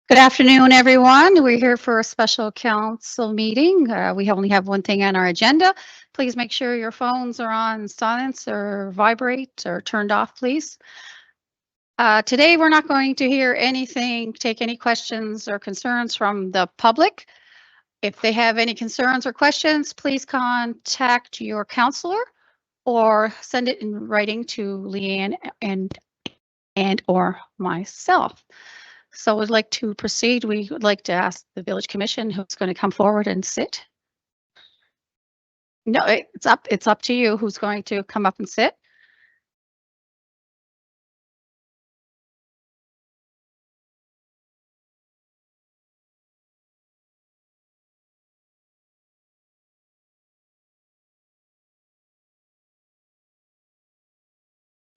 Good afternoon, everyone. We're here for a special council meeting. We only have one thing on our agenda. Please make sure your phones are on silence or vibrate or turned off, please. Today, we're not going to hear anything, take any questions or concerns from the public. If they have any concerns or questions, please contact your counselor or send it in writing to Leanne and or myself. So we'd like to proceed. We would like to ask the village commission who's going to come forward and sit. No, it's up to you who's going to come up and sit.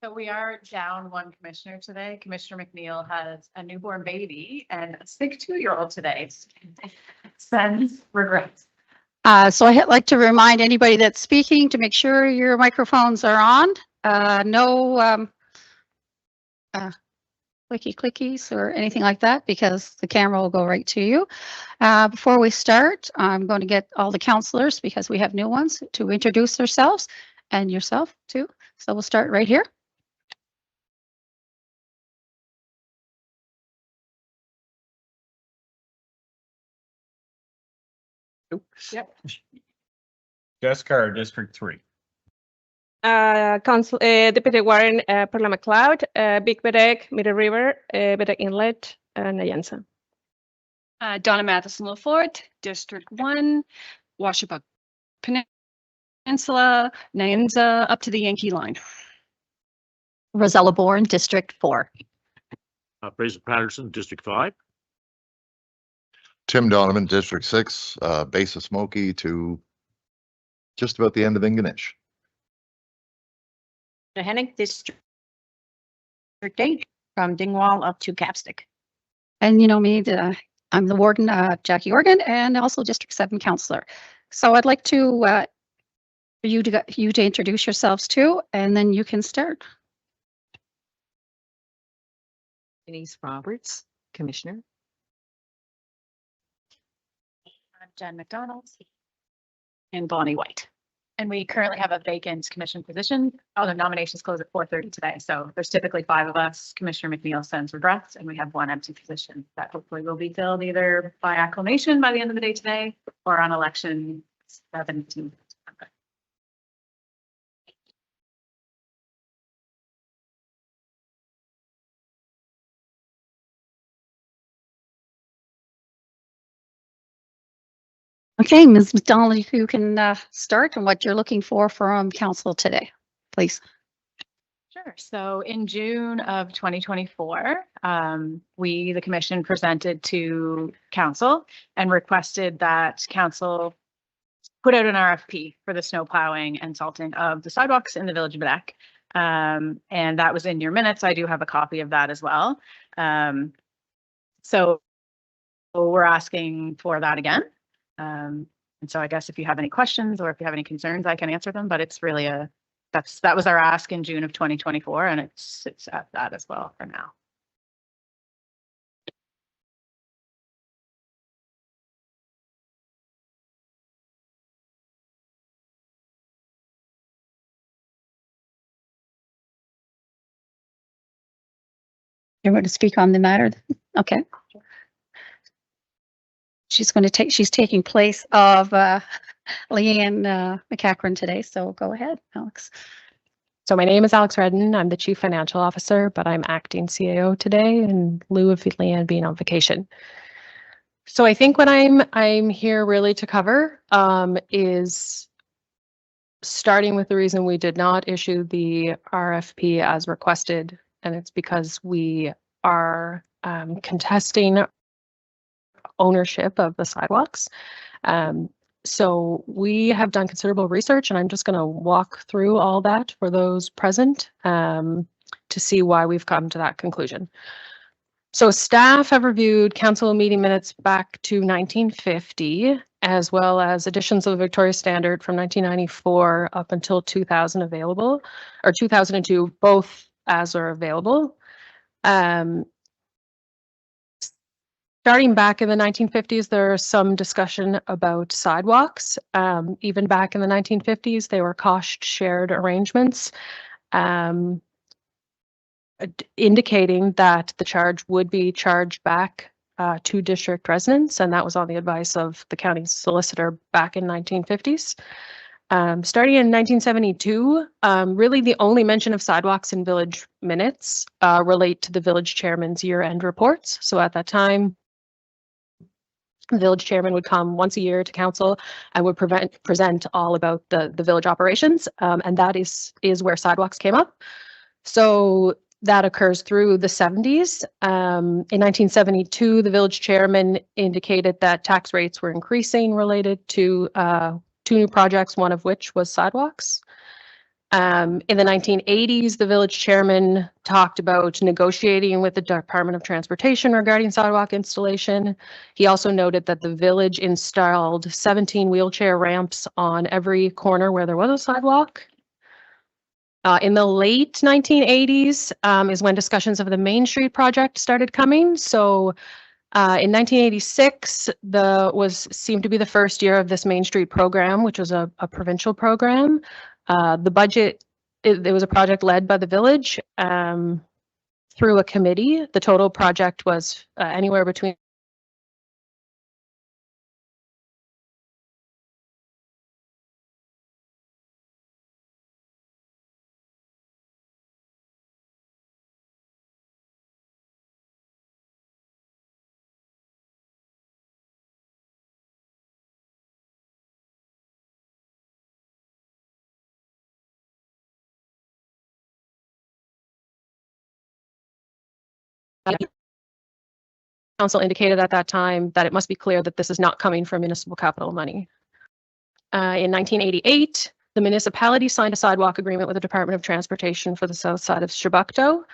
So we are down one commissioner today. Commissioner McNeil has a newborn baby and a sick 2-year-old today. Sends regrets. So I'd like to remind anybody that's speaking to make sure your microphones are on. No clickies or anything like that, because the camera will go right to you. Before we start, I'm going to get all the counselors, because we have new ones, to introduce themselves, and yourself too. So we'll start right here. Yep. Jessica, District 3. Deputy Warren, Perla McLeod, Big Baddeck, Middle River, Baddeck Inlet, Nayansa. Donna Matheson Lafort, District 1, Washabuck Peninsula, Nyanza, up to the Yankee line. Rosella Bourne, District 4. Fraser Patterson, District 5. Tim Donovan, District 6, base of Smoky to just about the end of Ingonish. Hennig, District 8, from Dingwall up to Capstick. And you know me, I'm the warden, Jackie Organ, and also District 7 counselor. So I'd like to for you to introduce yourselves too, and then you can start. Denise Roberts, Commissioner. I'm Jen McDonald. And Bonnie White. And we currently have a vacant commission position. All the nominations close at 4:30 today. So there's typically 5 of us. Commissioner McNeil sends regrets, and we have 1 empty position that hopefully will be filled either by acclamation by the end of the day today or on election 17th. Okay, Ms. McDonald, if you can start on what you're looking for from council today, please. Sure. So in June of 2024, we, the commission, presented to council and requested that council put out an RFP for the snow plowing and salting of the sidewalks in the village of Baddeck. And that was in your minutes. I do have a copy of that as well. So we're asking for that again. And so I guess if you have any questions or if you have any concerns, I can answer them, but it's really that was our ask in June of 2024, and it's at that as well for now. You're going to speak on the matter? Okay. She's taking place of Leanne McCachran today, so go ahead, Alex. So my name is Alex Redden. I'm the Chief Financial Officer, but I'm acting CAO today in lieu of Leanne being on vacation. So I think what I'm here really to cover is starting with the reason we did not issue the RFP as requested, and it's because we are contesting ownership of the sidewalks. So we have done considerable research, and I'm just going to walk through all that for those present to see why we've come to that conclusion. So staff have reviewed council meeting minutes back to 1950, as well as editions of the Victoria Standard from 1994 up until 2000 available, or 2002, both as are available. Starting back in the 1950s, there's some discussion about sidewalks. Even back in the 1950s, they were cost-shared arrangements, indicating that the charge would be charged back to district residents, and that was on the advice of the county solicitor back in 1950s. Starting in 1972, really the only mention of sidewalks in village minutes relate to the village chairman's year-end reports. So at that time, the village chairman would come once a year to council and would present all about the village operations, and that is where sidewalks came up. So that occurs through the 70s. In 1972, the village chairman indicated that tax rates were increasing related to 2 new projects, one of which was sidewalks. In the 1980s, the village chairman talked about negotiating with the Department of Transportation regarding sidewalk installation. He also noted that the village installed 17 wheelchair ramps on every corner where there was a sidewalk. In the late 1980s is when discussions of the Main Street project started coming. So in 1986, seemed to be the first year of this Main Street program, which was a provincial program. The budget, it was a project led by the village through a committee. The total project was anywhere between council indicated at that time that it must be clear that this is not coming from municipal capital money. In 1988, the municipality signed a sidewalk agreement with the Department of Transportation for the south side of Chebucto.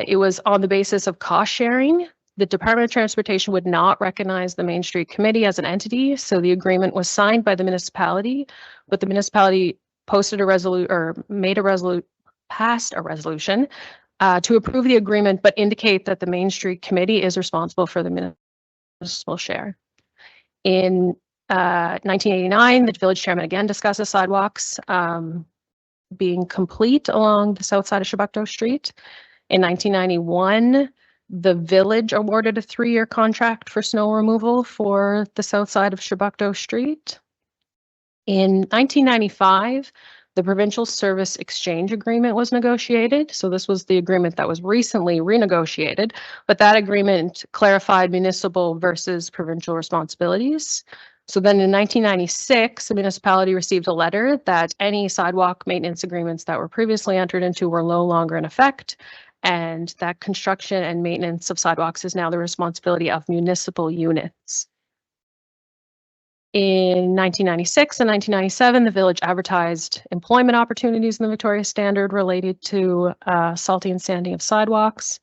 It was on the basis of cost sharing. The Department of Transportation would not recognize the Main Street Committee as an entity, so the agreement was signed by the municipality, but the municipality passed a resolution to approve the agreement, but indicate that the Main Street Committee is responsible for the municipal share. In 1989, the village chairman again discusses sidewalks being complete along the south side of Chebucto Street. In 1991, the village awarded a 3-year contract for snow removal for the south side of Chebucto Street. In 1995, the Provincial Service Exchange Agreement was negotiated. So this was the agreement that was recently renegotiated, but that agreement clarified municipal versus provincial responsibilities. So then in 1996, the municipality received a letter that any sidewalk maintenance agreements that were previously entered into were no longer in effect, and that construction and maintenance of sidewalks is now the responsibility of municipal units. In 1996 and 1997, the village advertised employment opportunities in the Victoria Standard related to salting and sanding of sidewalks.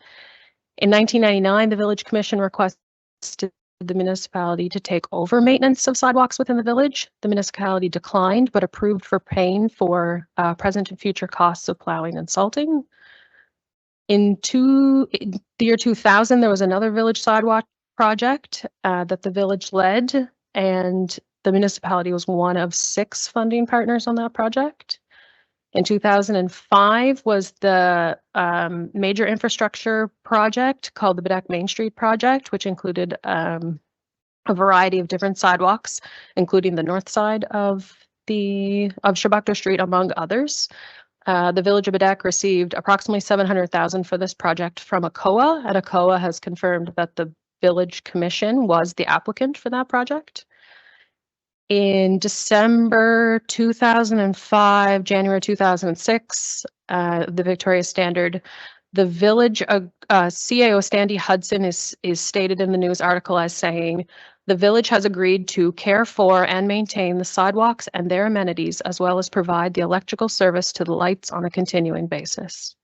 In 1999, the Village Commission requested the municipality to take over maintenance of sidewalks within the village. The municipality declined, but approved for paying for present and future costs of plowing and salting. In the year 2000, there was another village sidewalk project that the village led, and the municipality was one of 6 funding partners on that project. In 2005 was the major infrastructure project called the Baddeck Main Street project, which included a variety of different sidewalks, including the north side of Chebucto Street, among others. The village of Baddeck received approximately $700,000 for this project from ACOA, and ACOA has confirmed that the Village Commission was the applicant for that project. In December 2005, January 2006, the Victoria Standard, the village CAO Standy Hudson is stated in the news article as saying, the village has agreed to care for and maintain the sidewalks and their amenities, as well as provide the electrical service to the lights on a continuing basis.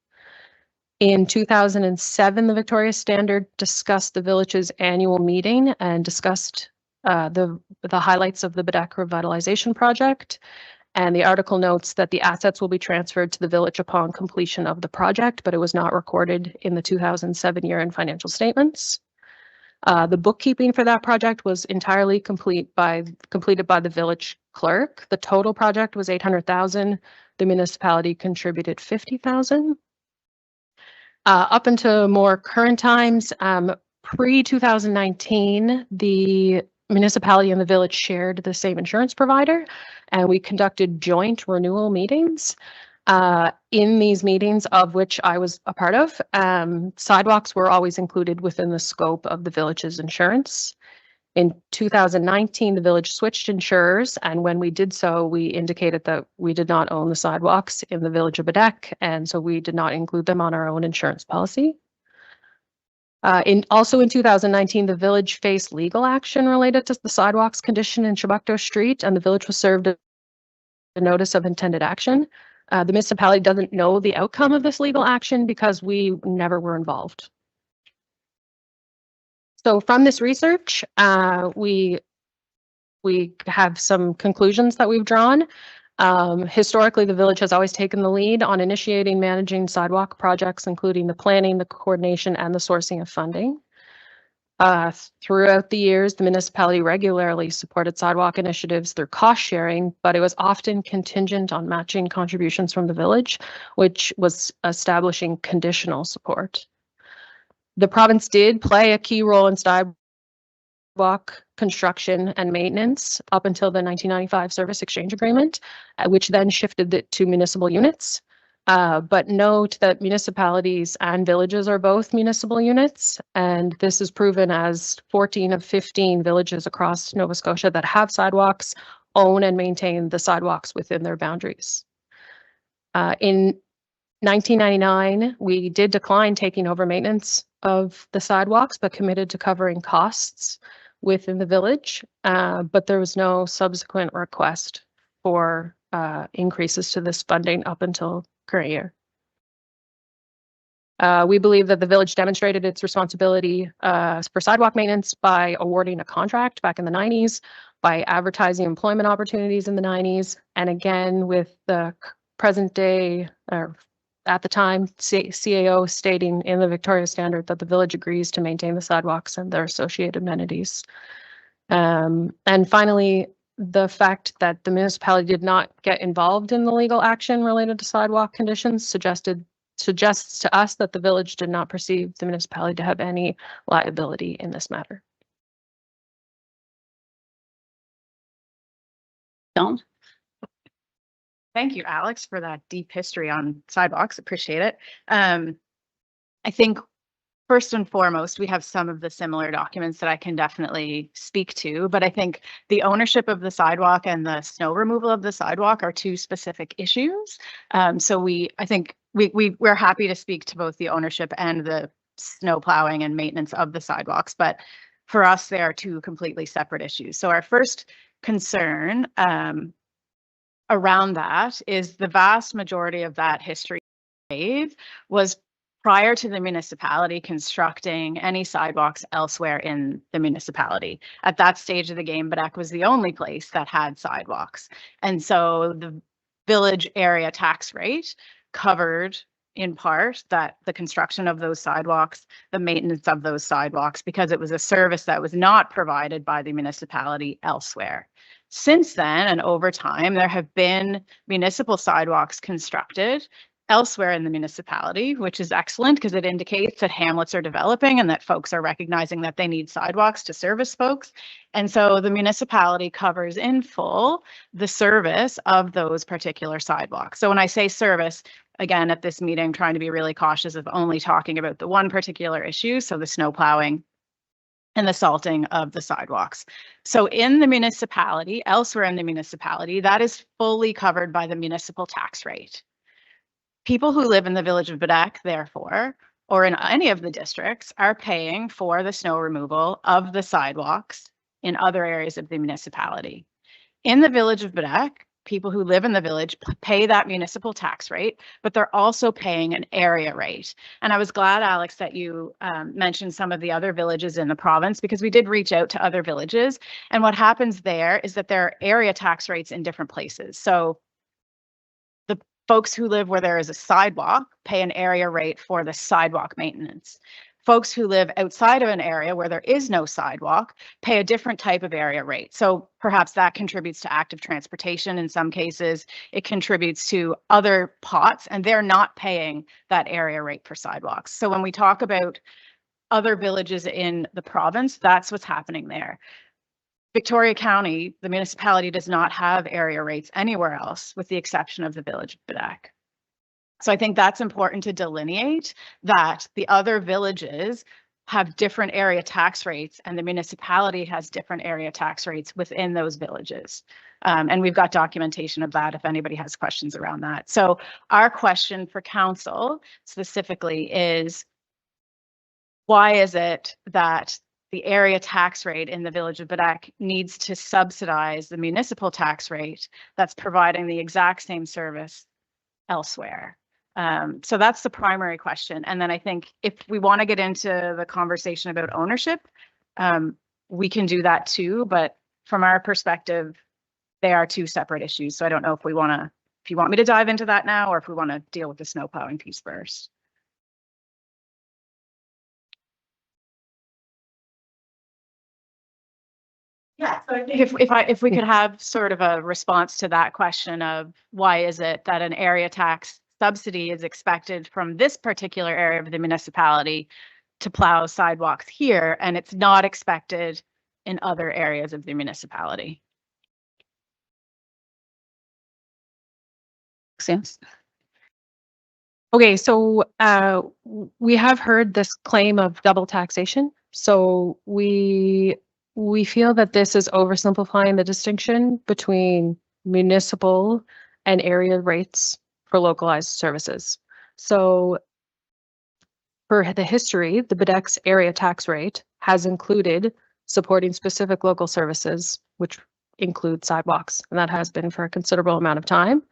In 2007, the Victoria Standard discussed the village's annual meeting and discussed the highlights of the Baddeck revitalization project. And the article notes that the assets will be transferred to the village upon completion of the project, but it was not recorded in the 2007 year-end financial statements. The bookkeeping for that project was entirely completed by the village clerk. The total project was 800,000. The municipality contributed 50,000. Up into more current times, pre-2019, the municipality and the village shared the same insurance provider, and we conducted joint renewal meetings. In these meetings, of which I was a part of, sidewalks were always included within the scope of the village's insurance. In 2019, the village switched insurers, and when we did so, we indicated that we did not own the sidewalks in the village of Baddeck, and so we did not include them on our own insurance policy. Also in 2019, the village faced legal action related to the sidewalks condition in Chebucto Street, and the village was served a notice of intended action. The municipality doesn't know the outcome of this legal action because we never were involved. So from this research, we have some conclusions that we've drawn. Historically, the village has always taken the lead on initiating, managing sidewalk projects, including the planning, the coordination, and the sourcing of funding. Throughout the years, the municipality regularly supported sidewalk initiatives through cost sharing, but it was often contingent on matching contributions from the village, which was establishing conditional support. The province did play a key role in sidewalk construction and maintenance up until the 1995 service exchange agreement, which then shifted it to municipal units. But note that municipalities and villages are both municipal units, and this is proven as 14 of 15 villages across Nova Scotia that have sidewalks own and maintain the sidewalks within their boundaries. In 1999, we did decline taking over maintenance of the sidewalks, but committed to covering costs within the village, but there was no subsequent request for increases to this funding up until current year. We believe that the village demonstrated its responsibility for sidewalk maintenance by awarding a contract back in the 90s, by advertising employment opportunities in the 90s, and again with the present day, or at the time, CAO stating in the Victoria Standard that the village agrees to maintain the sidewalks and their associated amenities. And finally, the fact that the municipality did not get involved in the legal action related to sidewalk conditions suggests to us that the village did not perceive the municipality to have any liability in this matter. Dawn? Thank you, Alex, for that deep history on sidewalks. Appreciate it. I think first and foremost, we have some of the similar documents that I can definitely speak to, but I think the ownership of the sidewalk and the snow removal of the sidewalk are two specific issues. So I think we're happy to speak to both the ownership and the snow plowing and maintenance of the sidewalks, but for us, they are two completely separate issues. So our first concern around that is the vast majority of that history was prior to the municipality constructing any sidewalks elsewhere in the municipality. At that stage of the game, Baddeck was the only place that had sidewalks. And so the village area tax rate covered in part that the construction of those sidewalks, the maintenance of those sidewalks, because it was a service that was not provided by the municipality elsewhere. Since then, and over time, there have been municipal sidewalks constructed elsewhere in the municipality, which is excellent because it indicates that hamlets are developing and that folks are recognizing that they need sidewalks to service folks. And so the municipality covers in full the service of those particular sidewalks. So when I say service, again, at this meeting, trying to be really cautious of only talking about the one particular issue, so the snow plowing and the salting of the sidewalks. So in the municipality, elsewhere in the municipality, that is fully covered by the municipal tax rate. People who live in the village of Baddeck, therefore, or in any of the districts, are paying for the snow removal of the sidewalks in other areas of the municipality. In the village of Baddeck, people who live in the village pay that municipal tax rate, but they're also paying an area rate. And I was glad, Alex, that you mentioned some of the other villages in the province, because we did reach out to other villages. And what happens there is that there are area tax rates in different places. So the folks who live where there is a sidewalk pay an area rate for the sidewalk maintenance. folks who live outside of an area where there is no sidewalk pay a different type of area rate. So perhaps that contributes to active transportation. In some cases, it contributes to other pots, and they're not paying that area rate for sidewalks. So when we talk about other villages in the province, that's what's happening there. Victoria County, the municipality, does not have area rates anywhere else with the exception of the village of Baddeck. So I think that's important to delineate, that the other villages have different area tax rates and the municipality has different area tax rates within those villages. And we've got documentation of that if anybody has questions around that. So our question for council specifically is, why is it that the area tax rate in the village of Baddeck needs to subsidize the municipal tax rate that's providing the exact same service elsewhere? So that's the primary question. And then I think if we want to get into the conversation about ownership, we can do that too. But from our perspective, they are two separate issues. So I don't know if we want to, if you want me to dive into that now, or if we want to deal with the snow plowing piece first. Yeah, so I think if we could have sort of a response to that question of why is it that an area tax subsidy is expected from this particular area of the municipality to plow sidewalks here, and it's not expected in other areas of the municipality. Sense. Okay, so we have heard this claim of double taxation. So we feel that this is oversimplifying the distinction between municipal and area rates for localized services. So for the history, the Baddeck's area tax rate has included supporting specific local services, which include sidewalks, and that has been for a considerable amount of time.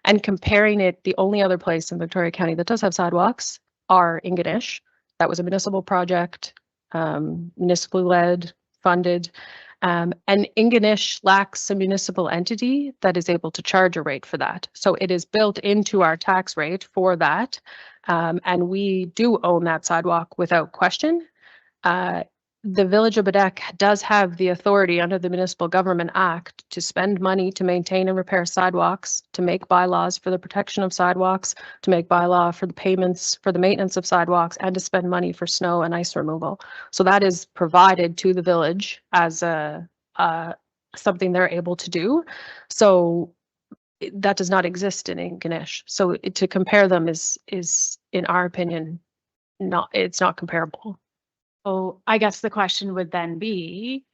And comparing it, the only other place in Victoria County that does have sidewalks are Ingonish. That was a municipal project, municipally led, funded, and Ingonish lacks a municipal entity that is able to charge a rate for that. So it is built into our tax rate for that, and we do own that sidewalk without question. The Village of Baddeck does have the authority under the Municipal Government Act to spend money to maintain and repair sidewalks, to make bylaws for the protection of sidewalks, to make bylaw for the payments for the maintenance of sidewalks, and to spend money for snow and ice removal. So that is provided to the village as something they're able to do. So that does not exist in Ingonish. So to compare them is in our opinion, it's not comparable. So I guess the question would then be,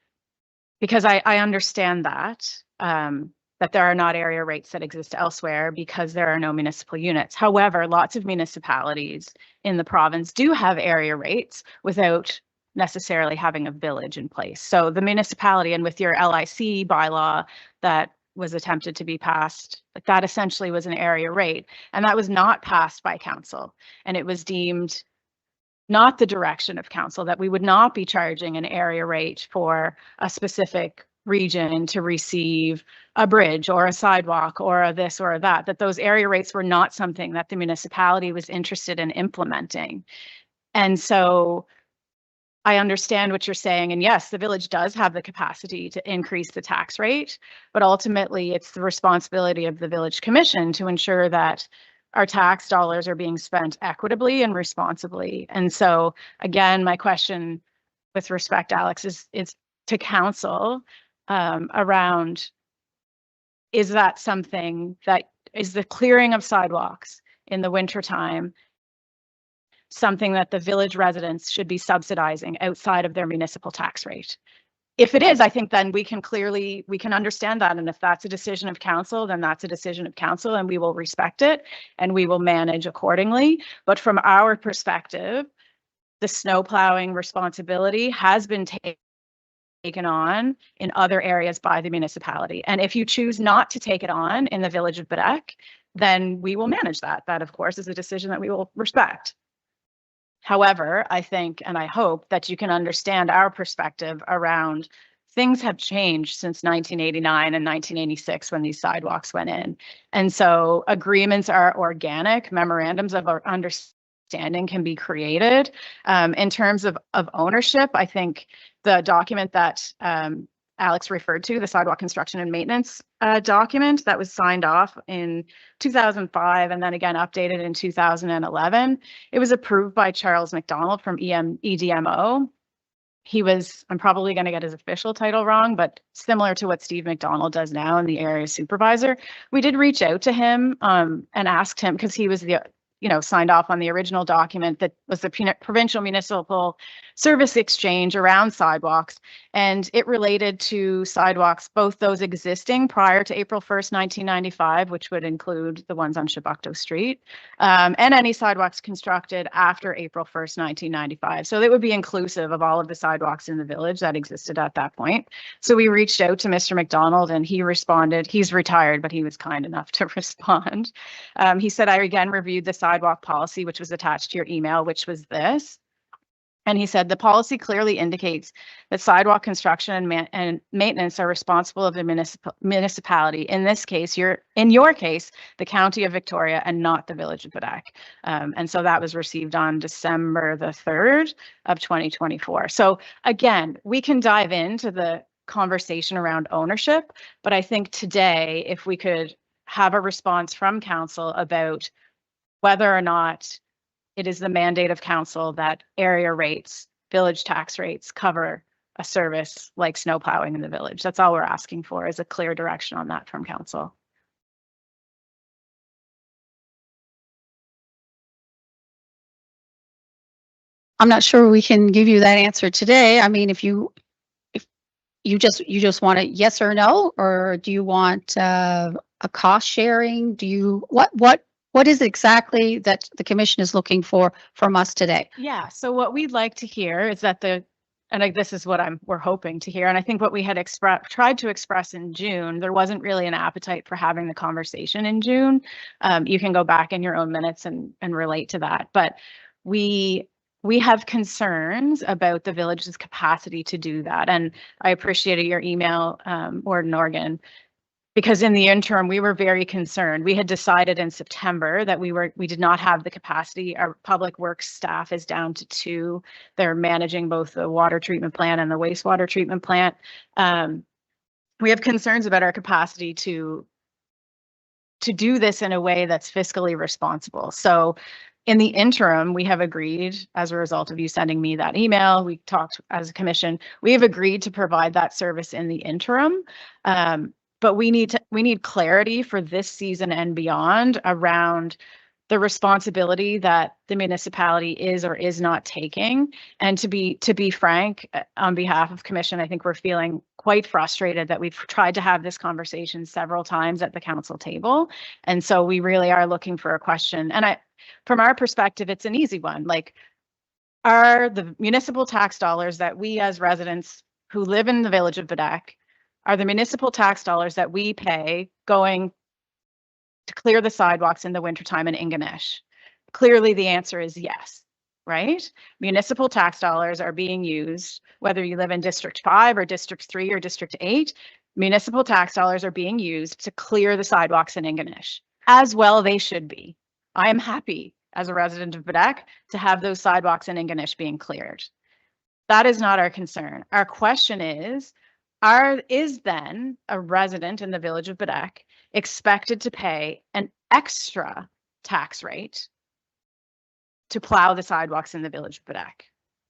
because I understand that, that there are not area rates that exist elsewhere because there are no municipal units. However, lots of municipalities in the province do have area rates without necessarily having a village in place. So the municipality, and with your LIC bylaw that was attempted to be passed, that essentially was an area rate, and that was not passed by council, and it was deemed not the direction of council, that we would not be charging an area rate for a specific region to receive a bridge or a sidewalk or a this or a that, that those area rates were not something that the municipality was interested in implementing. And so I understand what you're saying. And yes, the village does have the capacity to increase the tax rate, but ultimately it's the responsibility of the village commission to ensure that our tax dollars are being spent equitably and responsibly. And so again, my question with respect, Alex, is to council around, is that something that is the clearing of sidewalks in the wintertime something that the village residents should be subsidizing outside of their municipal tax rate? If it is, I think then we can understand that. And if that's a decision of council, then that's a decision of council, and we will respect it and we will manage accordingly. But from our perspective, the snow plowing responsibility has been taken on in other areas by the municipality. And if you choose not to take it on in the village of Baddeck, then we will manage that. That, of course, is a decision that we will respect. However, I think and I hope that you can understand our perspective around things have changed since 1989 and 1986 when these sidewalks went in. And so agreements are organic, memorandums of understanding standing can be created. In terms of ownership, I think the document that Alex referred to, the sidewalk construction and maintenance document that was signed off in 2005 and then again updated in 2011. It was approved by Charles McDonald from EDMO. He was, I'm probably going to get his official title wrong, but similar to what Steve McDonald does now in the area supervisor. We did reach out to him and asked him, because he was the signed off on the original document that was the provincial municipal service exchange around sidewalks. And it related to sidewalks, both those existing prior to April 1st, 1995, which would include the ones on Chebucto Street, and any sidewalks constructed after April 1st, 1995. So it would be inclusive of all of the sidewalks in the village that existed at that point. So we reached out to Mr. McDonald and he responded. He's retired, but he was kind enough to respond. He said, I again reviewed the sidewalk policy, which was attached to your email, which was this. And he said, the policy clearly indicates that sidewalk construction and maintenance are responsible of the municipality. In this case, in your case, the County of Victoria and not the Village of Baddeck. And so that was received on December the 3rd of 2024. So again, we can dive into the conversation around ownership, but I think today, if we could have a response from council about whether or not it is the mandate of council that area rates, village tax rates cover a service like snow plowing in the village. That's all we're asking for, is a clear direction on that from council. I'm not sure we can give you that answer today. I mean, if you just want a yes or no, or do you want a cost sharing? Do you what is exactly that the commission is looking for from us today? Yeah, so what we'd like to hear is that this is what we're hoping to hear. And I think what we had tried to express in June, there wasn't really an appetite for having the conversation in June. You can go back in your own minutes and relate to that. But we have concerns about the village's capacity to do that. And I appreciated your email, Warden Organ, because in the interim, we were very concerned. We had decided in September that we did not have the capacity. Our public works staff is down to 2. They're managing both the water treatment plant and the wastewater treatment plant. We have concerns about our capacity to do this in a way that's fiscally responsible. So in the interim, we have agreed, as a result of you sending me that email, we talked as a commission, we have agreed to provide that service in the interim. But we need clarity for this season and beyond around the responsibility that the municipality is or is not taking. And to be frank, on behalf of commission, I think we're feeling quite frustrated that we've tried to have this conversation several times at the council table. And so we really are looking for a question. And from our perspective, it's an easy one. Like, are the municipal tax dollars that we as residents who live in the village of Baddeck, are the municipal tax dollars that we pay going to clear the sidewalks in the wintertime in Ingonish? Clearly, the answer is yes, right? Municipal tax dollars are being used, whether you live in District 5 or District 3 or District 8, municipal tax dollars are being used to clear the sidewalks in Ingonish. As well, they should be. I am happy as a resident of Baddeck to have those sidewalks in Ingonish being cleared. That is not our concern. Our question is then a resident in the village of Baddeck expected to pay an extra tax rate to plow the sidewalks in the village of Baddeck?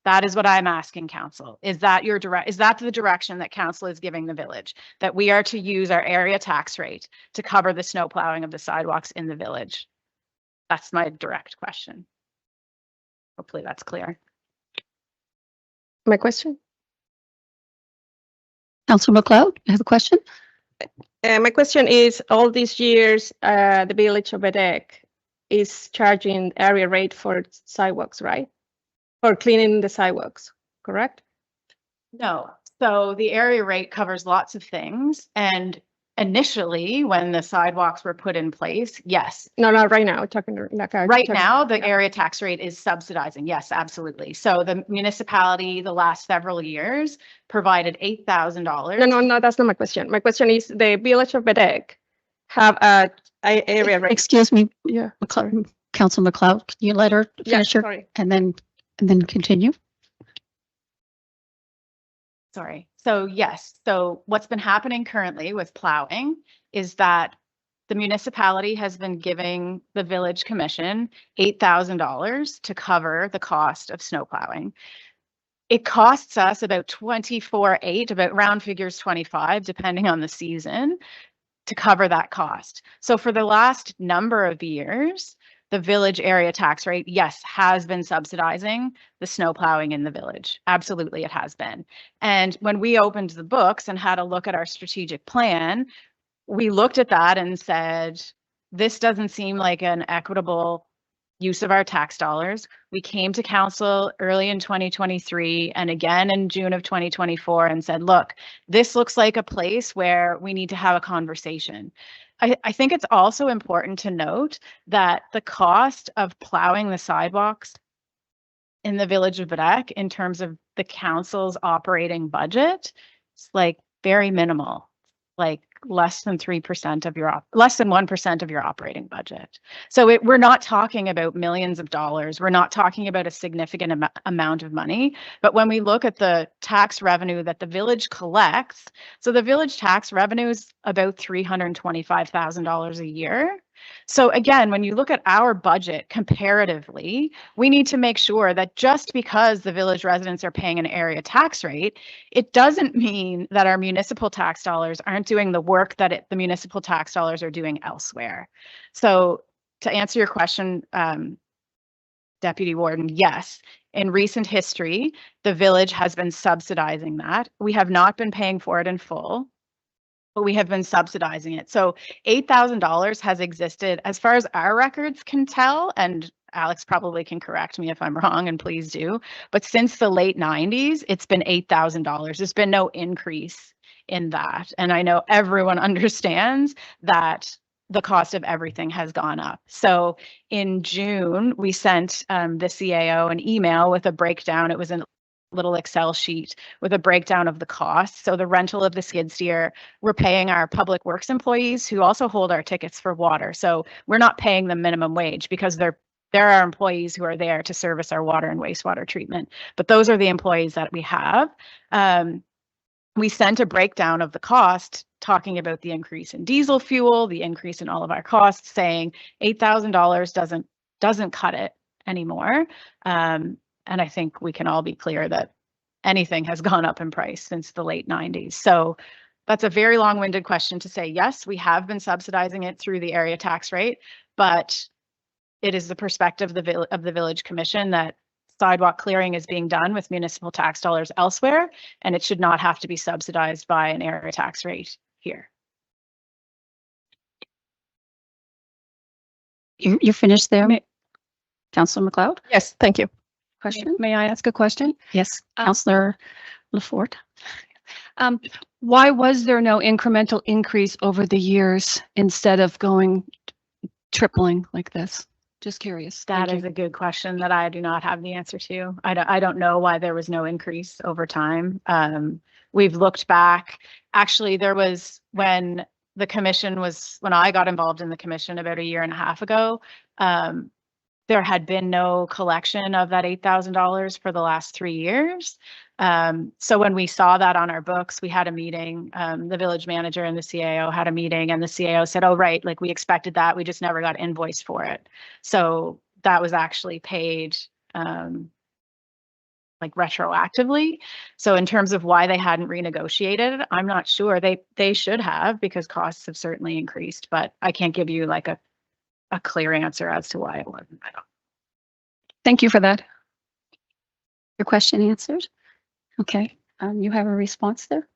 That is what I'm asking council. Is that the direction that council is giving the village, that we are to use our area tax rate to cover the snow plowing of the sidewalks in the village? That's my direct question. Hopefully that's clear. My question? Councilor McLeod, you have a question? My question is, all these years, the village of Baddeck is charging area rate for sidewalks, right? For cleaning the sidewalks, correct? No. So the area rate covers lots of things. And initially, when the sidewalks were put in place, yes. No, right now, we're talking like right now, the area tax rate is subsidizing. Yes, absolutely. So the municipality, the last several years, provided $8,000. No, that's not my question. My question is, the village of Baddeck have a area rate. Excuse me, Yeah. McLeod. Council McLeod, can you let her Yeah, finish her sorry. and then continue? Sorry. So yes, so what's been happening currently with plowing is that the municipality has been giving the village commission $8,000 to cover the cost of snow plowing. It costs us about 24.8, about round figures 25, depending on the season, to cover that cost. So for the last number of years, the village area tax rate, yes, has been subsidizing the snow plowing in the village. Absolutely, it has been. And when we opened the books and had a look at our strategic plan, we looked at that and said, this doesn't seem like an equitable use of our tax dollars. We came to council early in 2023 and again in June of 2024 and said, look, this looks like a place where we need to have a conversation. I think it's also important to note that the cost of plowing the sidewalks in the village of Baddeck in terms of the council's operating budget is like very minimal, like less than 3% of your, less than 1% of your operating budget. So we're not talking about millions of dollars. We're not talking about a significant amount of money. But when we look at the tax revenue that the village collects, so the village tax revenue is about $325,000 a year. So again, when you look at our budget comparatively, we need to make sure that just because the village residents are paying an area tax rate, it doesn't mean that our municipal tax dollars aren't doing the work that the municipal tax dollars are doing elsewhere. So to answer your question, Deputy Warden, yes, in recent history, the village has been subsidizing that. We have not been paying for it in full, but we have been subsidizing it. So $8,000 has existed as far as our records can tell, and Alex probably can correct me if I'm wrong, and please do. But since the late 90s, it's been $8,000. There's been no increase in that. And I know everyone understands that the cost of everything has gone up. So in June, we sent the CAO an email with a breakdown. It was a little Excel sheet with a breakdown of the costs. So the rental of the skid steer, we're paying our public works employees who also hold our tickets for water. So we're not paying them minimum wage because they're our employees who are there to service our water and wastewater treatment. But those are the employees that we have. We sent a breakdown of the cost talking about the increase in diesel fuel, the increase in all of our costs, saying $8,000 doesn't cut it anymore. And I think we can all be clear that anything has gone up in price since the late 90s. So that's a very long-winded question to say, yes, we have been subsidizing it through the area tax rate, but it is the perspective of the Village Commission that sidewalk clearing is being done with municipal tax dollars elsewhere, and it should not have to be subsidized by an area tax rate here. You're finished there, Councilor McLeod? Yes, thank you. Question? May I ask a question? Yes, Councilor Lafort. Why was there no incremental increase over the years instead of going tripling like this? Just curious. That is a good question that I do not have the answer to. I don't know why there was no increase over time. We've looked back. Actually, there was when the commission was, when I got involved in the commission about a year and a half ago, there had been no collection of that $8,000 for the last 3 years. So when we saw that on our books, we had a meeting, the village manager and the CAO had a meeting, and the CAO said, oh, right, like we expected that, we just never got invoiced for it. So that was actually paid like retroactively. So in terms of why they hadn't renegotiated, I'm not sure. They should have, because costs have certainly increased, but I can't give you like a clear answer as to why it wasn't. I don't. Thank you for that. Your question answered? Okay, you have a response there?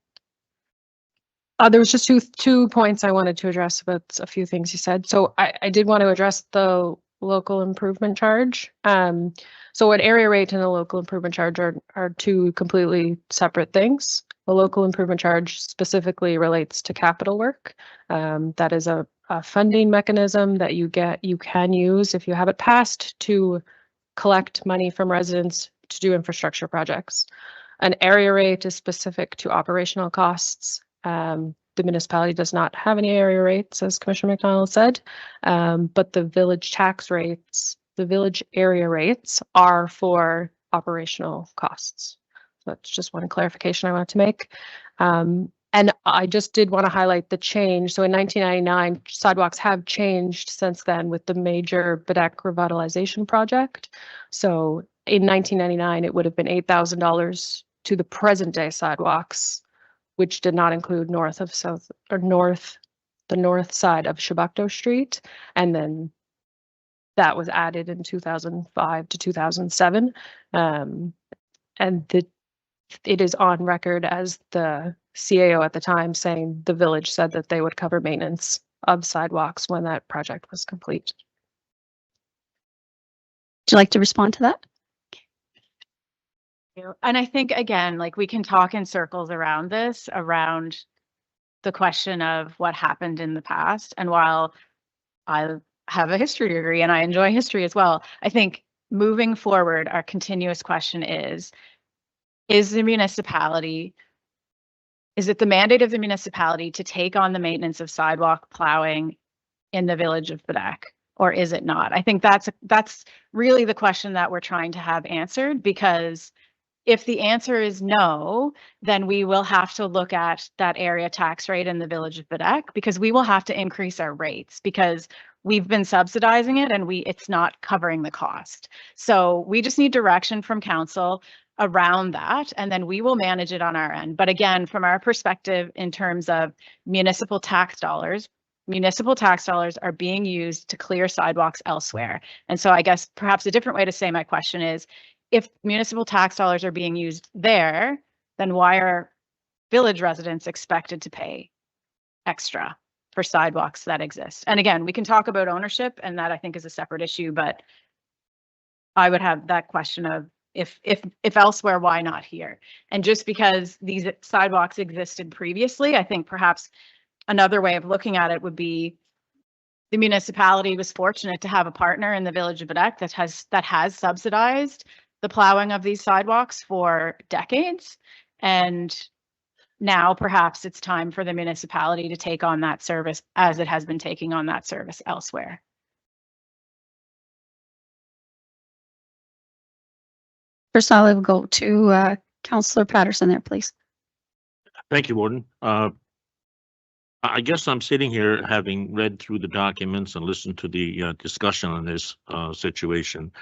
There was just two points I wanted to address about a few things you said. So I did want to address the local improvement charge. So an area rate and a local improvement charge are two completely separate things. The local improvement charge specifically relates to capital work. That is a funding mechanism that you can use if you have it passed to collect money from residents to do infrastructure projects. An area rate is specific to operational costs. the municipality does not have any area rates, as Commissioner McDonald said, but the village tax rates, the village area rates are for operational costs. So that's just one clarification I wanted to make. And I just did want to highlight the change. So in 1999, sidewalks have changed since then with the major Baddeck revitalization project. So in 1999, it would have been $8,000 to the present day sidewalks, which did not include the north side of Chebucto Street. And then that was added in 2005 to 2007. And it is on record as the CAO at the time saying the village said that they would cover maintenance of sidewalks when that project was complete. Would you like to respond to that? And I think, again, like we can talk in circles around this, around the question of what happened in the past. And while I have a history degree and I enjoy history as well, I think moving forward, our continuous question is the municipality, is it the mandate of the municipality to take on the maintenance of sidewalk plowing in the village of Baddeck, or is it not? I think that's really the question that we're trying to have answered, because if the answer is no, then we will have to look at that area tax rate in the village of Baddeck, because we will have to increase our rates because we've been subsidizing it and it's not covering the cost. So we just need direction from council around that, and then we will manage it on our end. But again, from our perspective, in terms of municipal tax dollars are being used to clear sidewalks elsewhere. And so I guess perhaps a different way to say my question is, if municipal tax dollars are being used there, then why are village residents expected to pay extra for sidewalks that exist? And again, we can talk about ownership, and that I think is a separate issue, but I would have that question of, if elsewhere, why not here? And just because these sidewalks existed previously, I think perhaps another way of looking at it would be the municipality was fortunate to have a partner in the village of Baddeck that has subsidized the plowing of these sidewalks for decades. And now perhaps it's time for the municipality to take on that service as it has been taking on that service elsewhere. First, I'll go to Councillor Patterson there, please. Thank you, Warden. I guess I'm sitting here having read through the documents and listened to the discussion on this situation.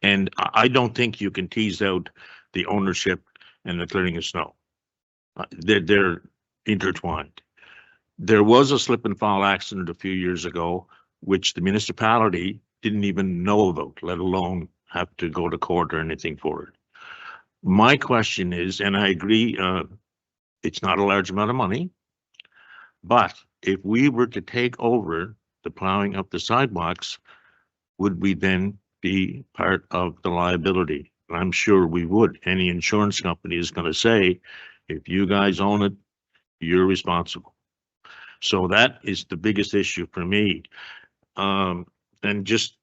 And I don't think you can tease out the ownership and the clearing of snow. They're intertwined. There was a slip and fall accident a few years ago, which the municipality didn't even know about, let alone have to go to court or anything for it. My question is, and I agree, it's not a large amount of money, but if we were to take over the plowing of the sidewalks, would we then be part of the liability? I'm sure we would. Any insurance company is going to say, if you guys own it, you're responsible. So that is the biggest issue for me. And just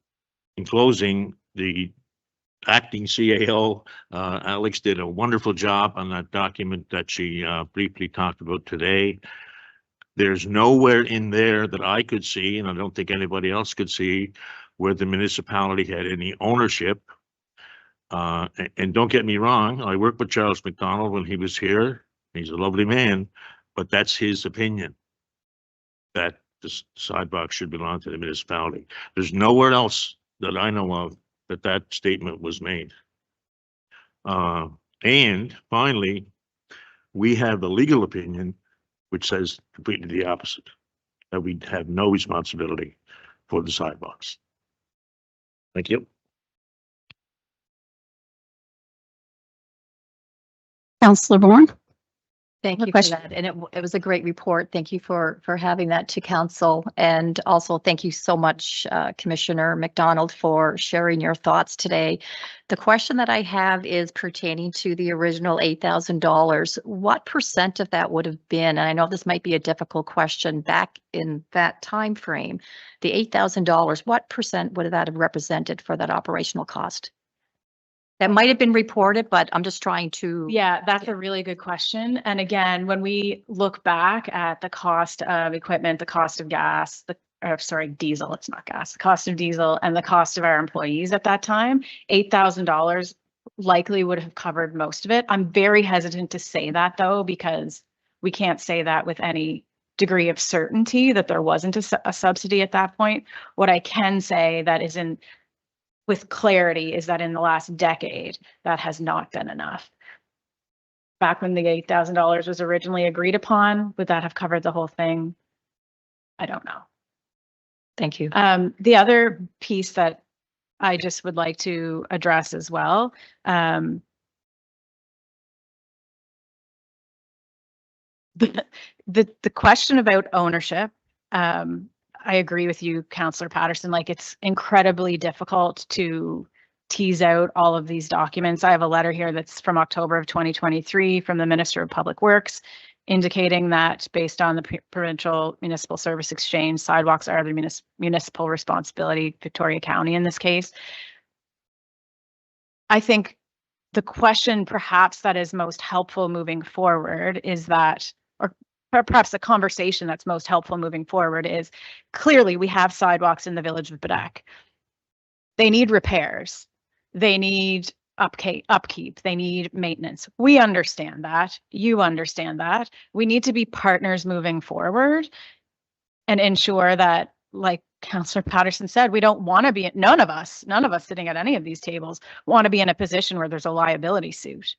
in closing, the acting CAO, Alex, did a wonderful job on that document that she briefly talked about today. There's nowhere in there that I could see, and I don't think anybody else could see, where the municipality had any ownership. And don't get me wrong, I worked with Charles McDonald when he was here. He's a lovely man, but that's his opinion, that the sidewalk should belong to the municipality. There's nowhere else that I know of that statement was made. And finally, we have the legal opinion, which says completely the opposite, that we have no responsibility for the sidewalks. Thank you. Councillor Bourne. Thank No you for question. that. And it was a great report. Thank you for having that to council. And also thank you so much, Commissioner McDonald, for sharing your thoughts today. The question that I have is pertaining to the original $8,000. What percent of that would have been, and I know this might be a difficult question, back in that time frame, the $8,000, what percent would that have represented for that operational cost? That might have been reported, but I'm just trying to. Yeah, that's a really good question. And again, when we look back at the cost of equipment, the cost of gas, diesel, it's not gas, the cost of diesel and the cost of our employees at that time, $8,000 likely would have covered most of it. I'm very hesitant to say that though, because we can't say that with any degree of certainty that there wasn't a subsidy at that point. What I can say that is with clarity is that in the last decade, that has not been enough. Back when the $8,000 was originally agreed upon, would that have covered the whole thing? I don't know. Thank you. The other piece that I just would like to address as well, the question about ownership, I agree with you, Councillor Patterson, like it's incredibly difficult to tease out all of these documents. I have a letter here that's from October of 2023 from the Minister of Public Works indicating that based on the Provincial Municipal Service Exchange, sidewalks are the municipal responsibility, Victoria County in this case. I think the question perhaps that is most helpful moving forward is that, or perhaps the conversation that's most helpful moving forward is, clearly we have sidewalks in the village of Baddeck. They need repairs. They need upkeep. They need maintenance. We understand that. You understand that. We need to be partners moving forward and ensure that, like Councillor Patterson said, we don't want to be, none of us sitting at any of these tables want to be in a position where there's a liability suit.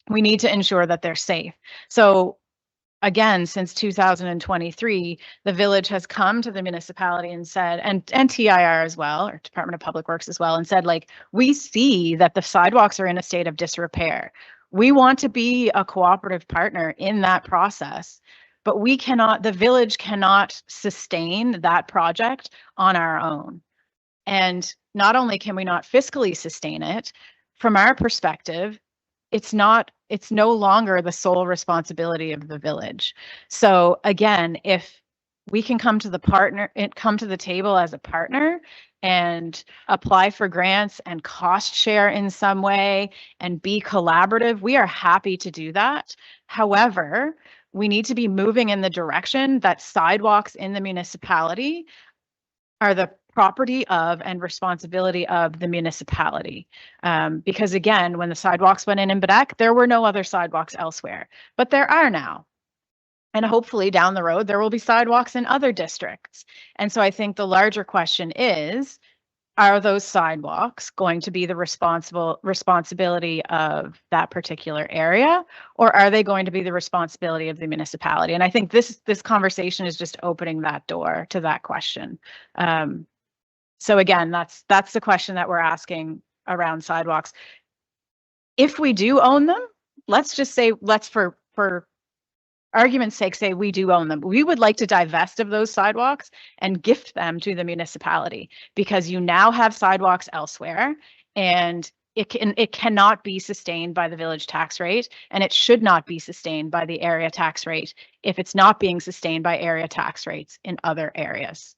We need to ensure that they're safe. So again, since 2023, the village has come to the municipality and said, and TIR as well, or Department of Public Works as well, and said, like, we see that the sidewalks are in a state of disrepair. We want to be a cooperative partner in that process, but we cannot, the village cannot sustain that project on our own. And not only can we not fiscally sustain it, from our perspective, it's no longer the sole responsibility of the village. So again, if we can come to the table as a partner and apply for grants and cost share in some way and be collaborative, we are happy to do that. However, we need to be moving in the direction that sidewalks in the municipality are the property of and responsibility of the municipality. Because again, when the sidewalks went in Baddeck, there were no other sidewalks elsewhere, but there are now. And hopefully down the road, there will be sidewalks in other districts. And so I think the larger question is, are those sidewalks going to be the responsibility of that particular area, or are they going to be the responsibility of the municipality? And I think this conversation is just opening that door to that question. So again, that's the question that we're asking around sidewalks. If we do own them, let's just say, for argument's sake, say we do own them. We would like to divest of those sidewalks and gift them to the municipality, because you now have sidewalks elsewhere and it cannot be sustained by the village tax rate, and it should not be sustained by the area tax rate if it's not being sustained by area tax rates in other areas.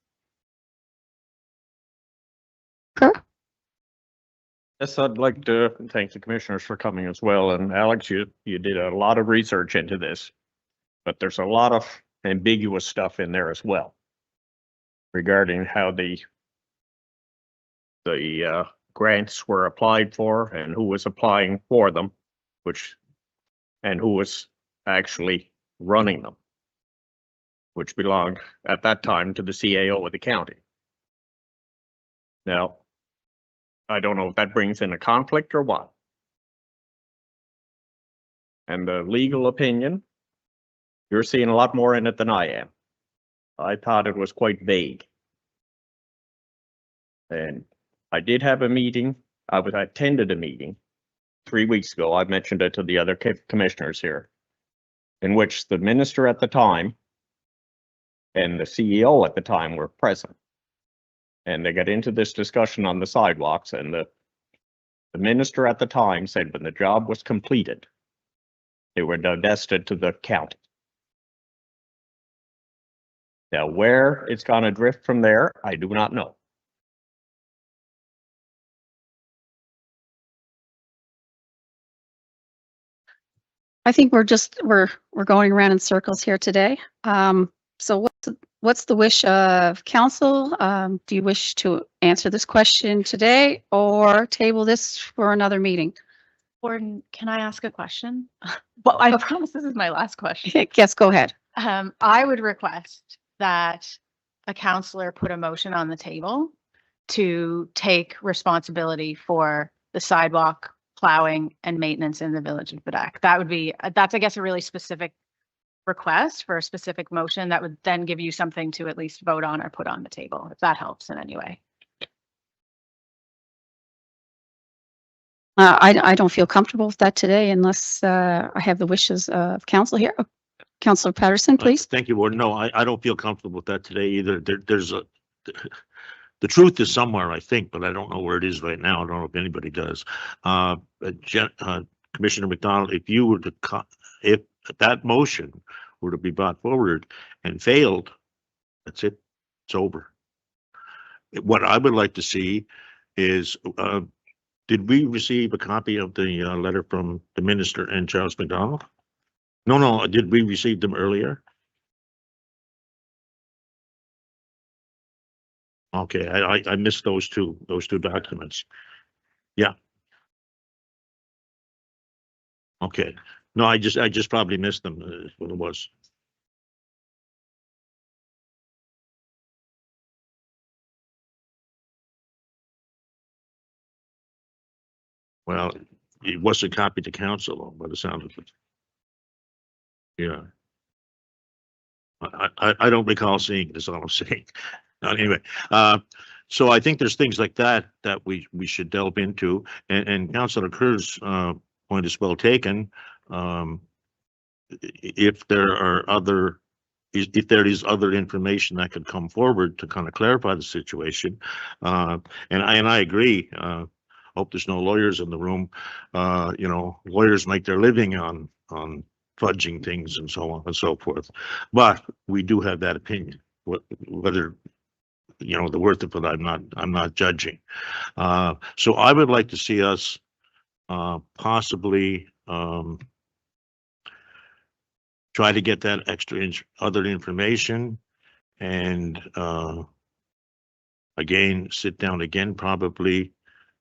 Yes, I'd like to thank the commissioners for coming as well. And Alex, you did a lot of research into this, but there's a lot of ambiguous stuff in there as well regarding how the grants were applied for and who was applying for them, and who was actually running them, which belonged at that time to the CAO of the county. Now, I don't know if that brings in a conflict or what. And the legal opinion, you're seeing a lot more in it than I am. I thought it was quite vague. And I did have a meeting. I attended a meeting 3 weeks ago. I mentioned it to the other commissioners here, in which the minister at the time and the CEO at the time were present. And they got into this discussion on the sidewalks, and the minister at the time said when the job was completed, they were divested to the county. Now, where it's going to drift from there, I do not know. I think we're going around in circles here today. So what's the wish of council? Do you wish to answer this question today or table this for another meeting? Gordon, can I ask a question? Well, I promise this is my last question. Yes, go ahead. I would request that a counselor put a motion on the table to take responsibility for the sidewalk plowing and maintenance in the village of Baddeck. That's, I guess, a really specific request for a specific motion that would then give you something to at least vote on or put on the table, if that helps in any way. I don't feel comfortable with that today unless I have the wishes of council here. Councillor Patterson, please. Thank you, Warden. No, I don't feel comfortable with that today either. The truth is somewhere, I think, but I don't know where it is right now. I don't know if anybody does. Commissioner McDonald, if that motion were to be brought forward and failed, that's it. It's over. What I would like to see is, did we receive a copy of the letter from the minister and Charles McDonald? No. Did we receive them earlier? Okay, I missed those two documents. Yeah. Okay. No, I just probably missed them, is what it was. Well, it wasn't copied to council by the sound of it. Yeah. I don't recall seeing it, is all I'm saying. Anyway, so I think there's things like that we should delve into, and Councillor Kerr's point is well taken. If there is other information that could come forward to kind of clarify the situation, and I agree. Hope there's no lawyers in the room. Lawyers make their living on fudging things and so on and so forth. But we do have that opinion. Whether the worth of it, I'm not judging. So I would like to see us possibly try to get that extra other information, and again sit down again probably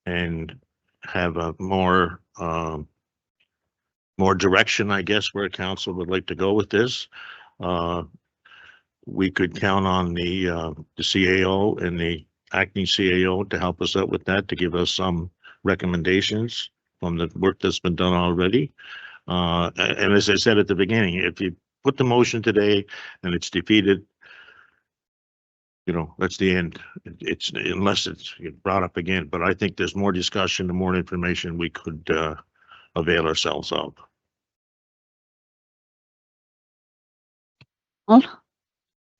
and have a more direction, I guess, where council would like to go with this. We could count on the CAO and the acting CAO to help us out with that, to give us some recommendations from the work that's been done already. And as I said at the beginning, if you put the motion today and it's defeated, that's the end. It's unless it's brought up again. But I think there's more discussion and more information we could avail ourselves of.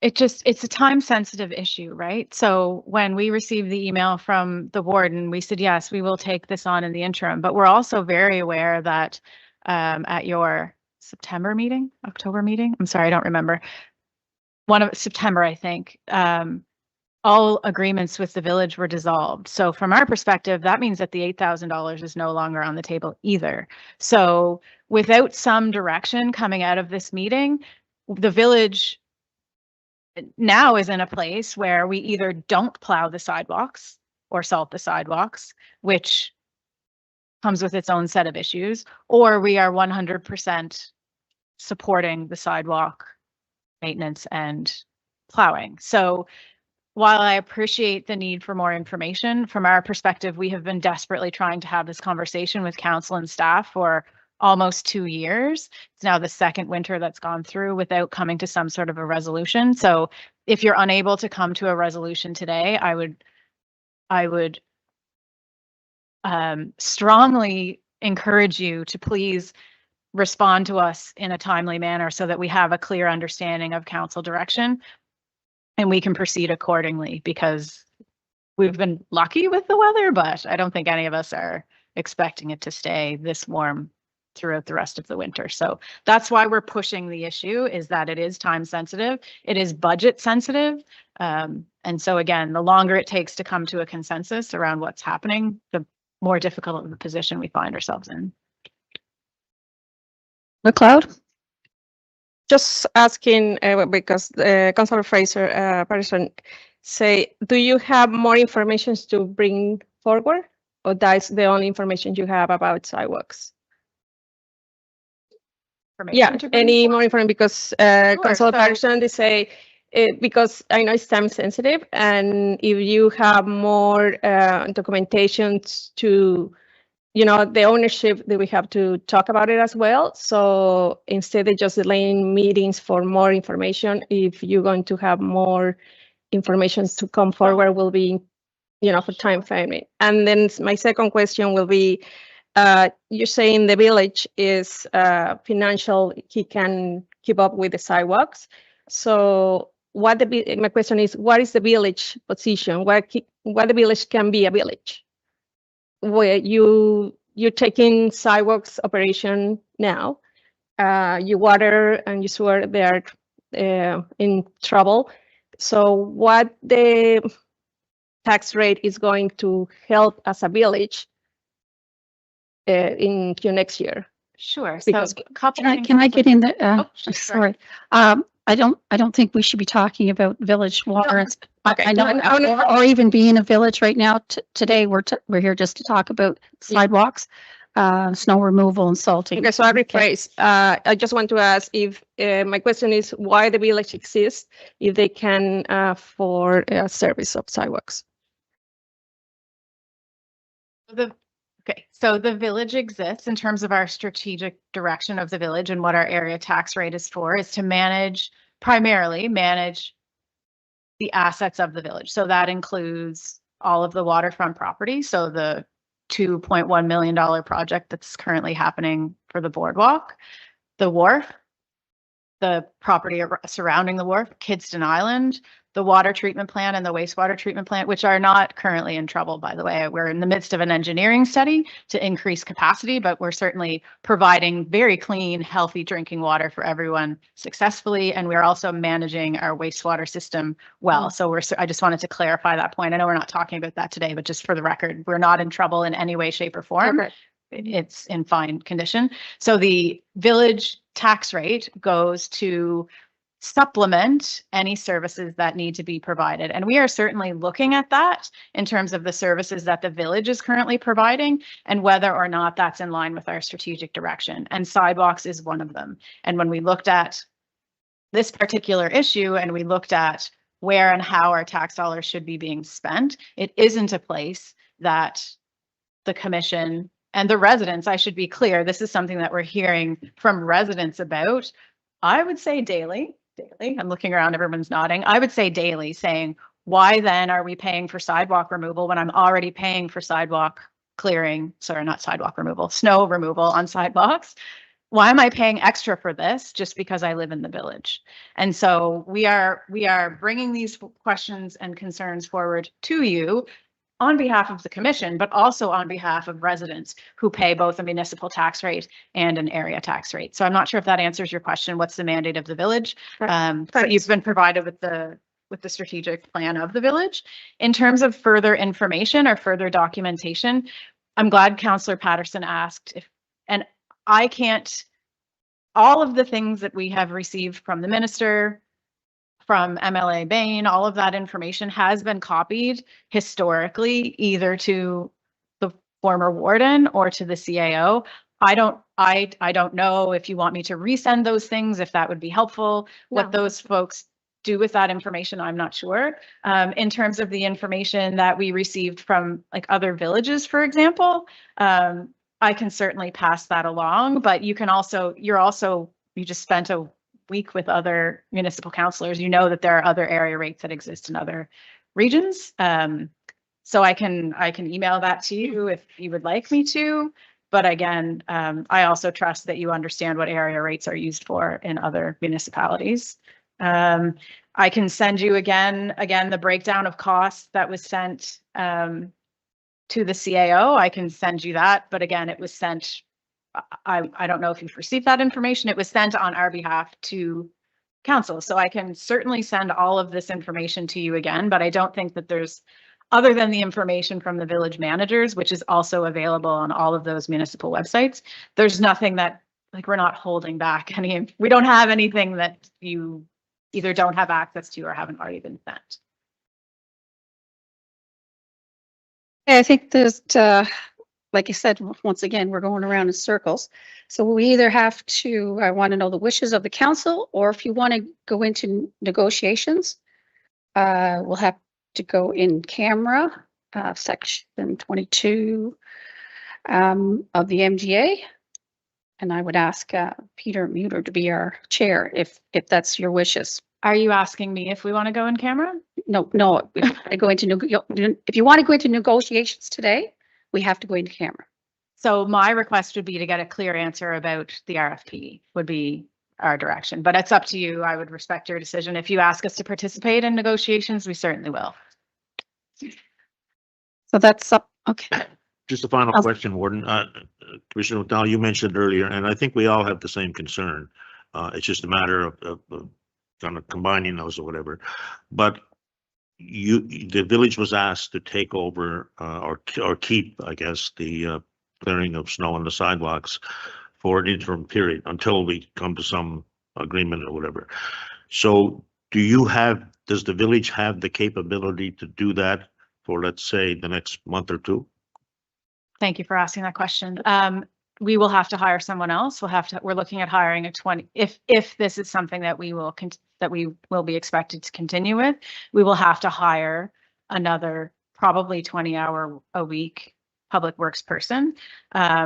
It's a time sensitive issue, right? So when we received the email from the warden, we said, yes, we will take this on in the interim, but we're also very aware that at your October meeting, I'm sorry, I don't remember, September, I think, all agreements with the village were dissolved. So from our perspective, that means that the $8,000 is no longer on the table either. So without some direction coming out of this meeting, the village now is in a place where we either don't plow the sidewalks or salt the sidewalks, which comes with its own set of issues, or we are 100% supporting the sidewalk maintenance and plowing. So while I appreciate the need for more information, from our perspective, we have been desperately trying to have this conversation with council and staff for almost 2 years. It's now the second winter that's gone through without coming to some sort of a resolution. So if you're unable to come to a resolution today, I would strongly encourage you to please respond to us in a timely manner so that we have a clear understanding of council direction and we can proceed accordingly, because we've been lucky with the weather, but I don't think any of us are expecting it to stay this warm throughout the rest of the winter. So that's why we're pushing the issue, is that it is time sensitive, it is budget sensitive. And so again, the longer it takes to come to a consensus around what's happening, the more difficult of the position we find ourselves in. McLeod? Just asking, because Councilor Fraser, Patterson say, do you have more information to bring forward? Or that's the only information you have about sidewalks? Yeah, Information to bring any forward? more information, because Councilor so- Patterson, they say, because I know it's time sensitive, and if you have more documentation to, you know, the ownership, that we have to talk about it as well. So instead of just delaying meetings for more information, if you're going to have more information to come forward, will be, you know, for time framing. And then my second question will be, you're saying the village is financial, he can keep up with the sidewalks. So what my question is, what is the village position? What the village can be a village? Where you're taking sidewalks operation now, your water and your sewer, they are in trouble. So what the tax rate is going to help as a village in next year? Sure. So Because- couple Can I get in there? Oh, sure, Sorry. I don't think we should be talking about village water. Okay. I know, or even being a village right now. Today, we're here just to talk about sidewalks, snow removal and salting. Okay, so I rephrase. I just want to ask if, my question is why the village exists if they can for service of sidewalks. So the village exists in terms of our strategic direction of the village, and what our area tax rate is for is to primarily manage the assets of the village. So that includes all of the waterfront property. So the $2.1 million project that's currently happening for the boardwalk, the wharf, the property surrounding the wharf, Kidston Island, the water treatment plant and the wastewater treatment plant, which are not currently in trouble, by the way. We're in the midst of an engineering study to increase capacity, but we're certainly providing very clean, healthy drinking water for everyone successfully. And we're also managing our wastewater system well. So I just wanted to clarify that point. I know we're not talking about that today, but just for the record, we're not in trouble in any way, shape, or form. Okay. It's in fine condition. So the village tax rate goes to supplement any services that need to be provided. And we are certainly looking at that in terms of the services that the village is currently providing and whether or not that's in line with our strategic direction. And sidewalks is one of them. And when we looked at this particular issue and we looked at where and how our tax dollars should be being spent, it isn't a place that the commission and the residents, I should be clear, this is something that we're hearing from residents about, I would say daily, I'm looking around, everyone's nodding. I would say daily, saying, why then are we paying for sidewalk removal when I'm already paying for sidewalk clearing? Sorry, not sidewalk removal, snow removal on sidewalks. Why am I paying extra for this just because I live in the village? And so we are bringing these questions and concerns forward to you on behalf of the commission, but also on behalf of residents who pay both a municipal tax rate and an area tax rate. So I'm not sure if that answers your question. What's the mandate of the village? But you've been provided with the strategic plan of the village. In terms of further information or further documentation, I'm glad Councillor Patterson asked if, and I can't, all of the things that we have received from the minister, from MLA Bain, all of that information has been copied historically, either to the former warden or to the CAO. I don't know if you want me to resend those things, if that would be helpful. No. What those folks do with that information, I'm not sure. In terms of the information that we received from like other villages, for example, I can certainly pass that along, but you just spent a week with other municipal councillors, you know that there are other area rates that exist in other regions. So I can email that to you if you would like me to. But again, I also trust that you understand what area rates are used for in other municipalities. I can send you again, the breakdown of costs that was sent to the CAO. I can send you that, but again, it was sent, I don't know if you've received that information. It was sent on our behalf to council. So I can certainly send all of this information to you again, but I don't think that there's, other than the information from the village managers, which is also available on all of those municipal websites, there's nothing that like, we're not holding back any, we don't have anything that you either don't have access to or haven't already been sent. I think there's, like I said, once again, we're going around in circles. So we either have to, I want to know the wishes of the council, or if you want to go into negotiations, we'll have to go in camera, section 22 of the MGA. And I would ask Peter Muter to be our chair if that's your wishes. Are you asking me if we want to go in camera? No, if you want to go into negotiations today, we have to go into camera. So my request would be to get a clear answer about the RFP would be our direction, but it's up to you. I would respect your decision. If you ask us to participate in negotiations, we certainly will. So that's up. Okay. Just a final I'll- question, Warden. Commissioner McDowell, you mentioned earlier, and I think we all have the same concern. It's just a matter of kind of combining those or whatever. But the village was asked to take over or keep, I guess, the clearing of snow on the sidewalks for an interim period until we come to some agreement or whatever. So does the village have the capability to do that for, let's say, the next month or two? Thank you for asking that question. We will have to hire someone else. We're looking at hiring if this is something that we will be expected to continue with, we will have to hire another probably 20-hour a week public works person.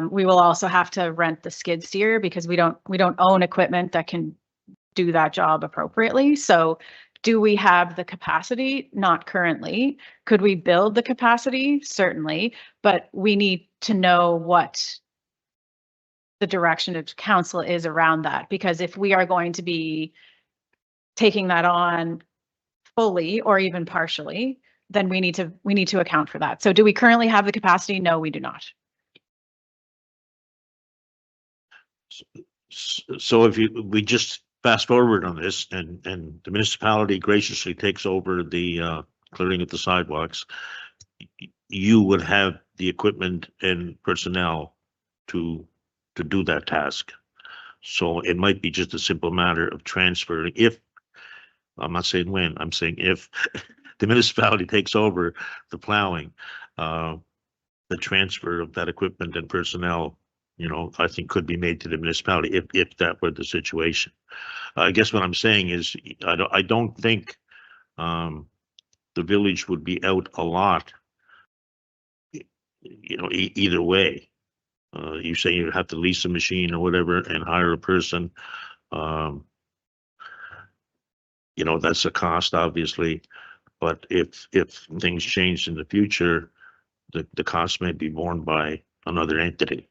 We will also have to rent the skid steer because we don't own equipment that can do that job appropriately. So do we have the capacity? Not currently. Could we build the capacity? Certainly, but we need to know what the direction of council is around that, because if we are going to be taking that on fully or even partially, then we need to account for that. So do we currently have the capacity? No, we do not. So if we just fast forward on this and the municipality graciously takes over the clearing of the sidewalks, you would have the equipment and personnel to do that task. So it might be just a simple matter of transferring. If I'm not saying when, I'm saying if the municipality takes over the plowing, the transfer of that equipment and personnel, I think could be made to the municipality if that were the situation. I guess what I'm saying is I don't think the village would be out a lot, either way. You say you have to lease a machine or whatever and hire a person. That's a cost, obviously, but if things change in the future, the cost may be borne by another entity.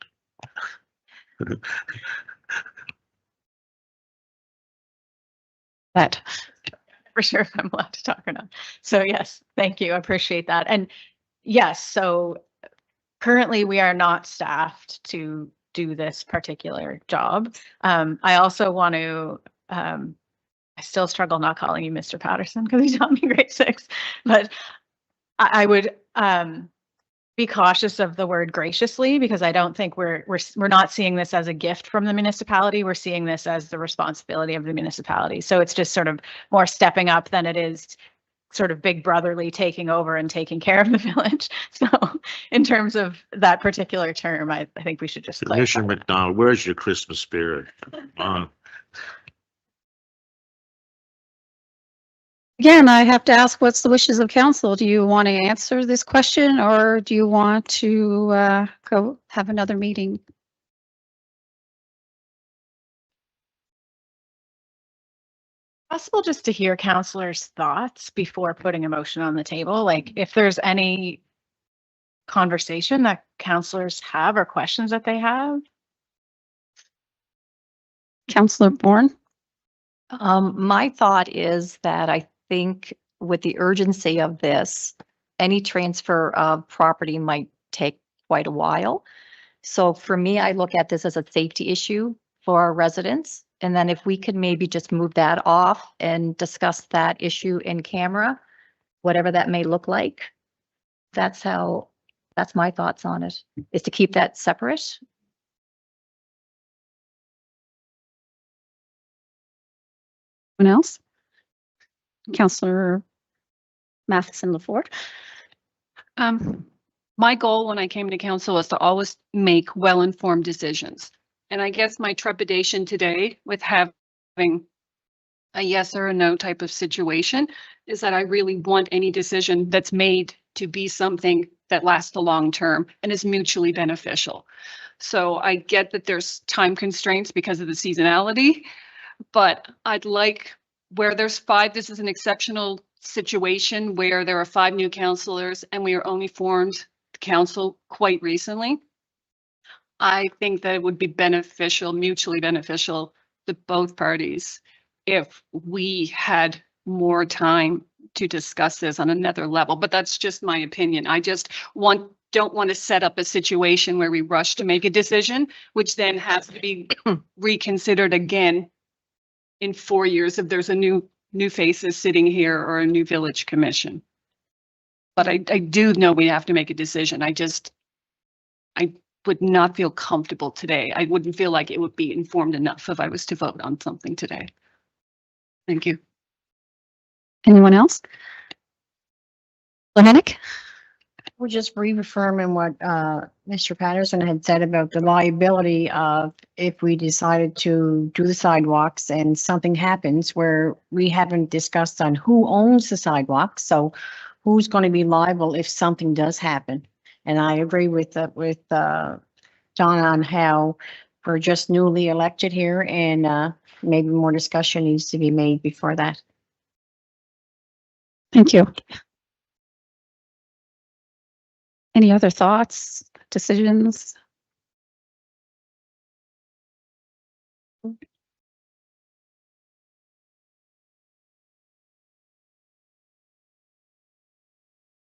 That for sure, if I'm allowed to talk or not. So yes, thank you. I appreciate that. And yes, so currently we are not staffed to do this particular job. I also want to, I still struggle not calling you Mr. Patterson because he taught me grade 6, but I would be cautious of the word graciously, because I don't think we're not seeing this as a gift from the municipality. We're seeing this as the responsibility of the municipality. So it's just sort of more stepping up than it is sort of big brotherly taking over and taking care of the village. So in terms of that particular term, I think we should just clarify. Commissioner McDonald, where's your Christmas spirit? Again, I have to ask, what's the wishes of council? Do you want to answer this question, or do you want to go have another meeting? Possible just to hear councillors' thoughts before putting a motion on the table. Like if there's any conversation that councillors have or questions that they have. Councillor Bourne? My thought is that I think with the urgency of this, any transfer of property might take quite a while. So for me, I look at this as a safety issue for our residents. And then if we could maybe just move that off and discuss that issue in camera, whatever that may look like, that's my thoughts on it, is to keep that separate. Anyone else? Councillor Matheson LaForte. My goal when I came to council was to always make well-informed decisions. And I guess my trepidation today with having a yes or a no type of situation is that I really want any decision that's made to be something that lasts the long term and is mutually beneficial. So I get that there's time constraints because of the seasonality, but I'd like where there's 5, this is an exceptional situation where there are 5 new councillors and we are only formed council quite recently. I think that it would be beneficial, mutually beneficial to both parties if we had more time to discuss this on another level, but that's just my opinion. I just don't want to set up a situation where we rush to make a decision, which then has to be reconsidered again in 4 years if there's a new faces sitting here or a new village commission. But I do know we have to make a decision. I would not feel comfortable today. I wouldn't feel like it would be informed enough if I was to vote on something today. Thank you. Anyone else? Lehenick? We're just reaffirming what Mr. Patterson had said about the liability of if we decided to do the sidewalks and something happens where we haven't discussed on who owns the sidewalks. So who's going to be liable if something does happen? And I agree with Donna on how we're just newly elected here and maybe more discussion needs to be made before that. Thank you. Any other thoughts, decisions?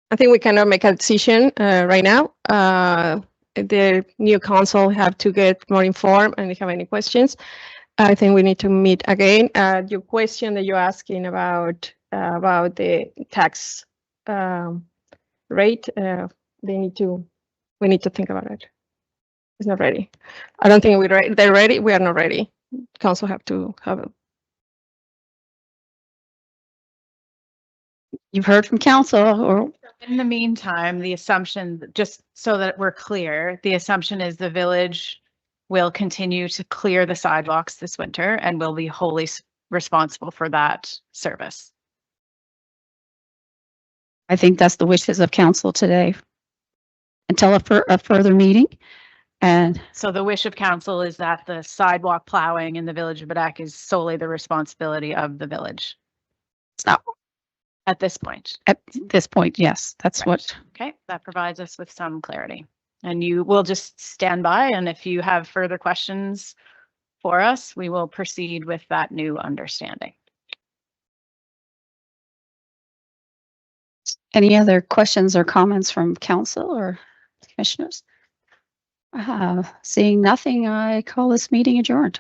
I think we cannot make a decision right now. The new council have to get more informed and if you have any questions. I think we need to meet again. Your question that you're asking about the tax rate, we need to think about it. It's not ready. I don't think they're ready. We are not ready. Council have to have it. You've heard from council or In the meantime, the assumption, just so that we're clear, the assumption is the village will continue to clear the sidewalks this winter and will be wholly responsible for that service. I think that's the wishes of council today. Until a further meeting. And So the wish of council is that the sidewalk plowing in the village of Baddeck is solely the responsibility of the village. it's not At this point. at this point, yes, that's Right. what. Okay, that provides us with some clarity. And you will just stand by, and if you have further questions for us, we will proceed with that new understanding. Any other questions or comments from council or commissioners? Seeing nothing, I call this meeting adjourned.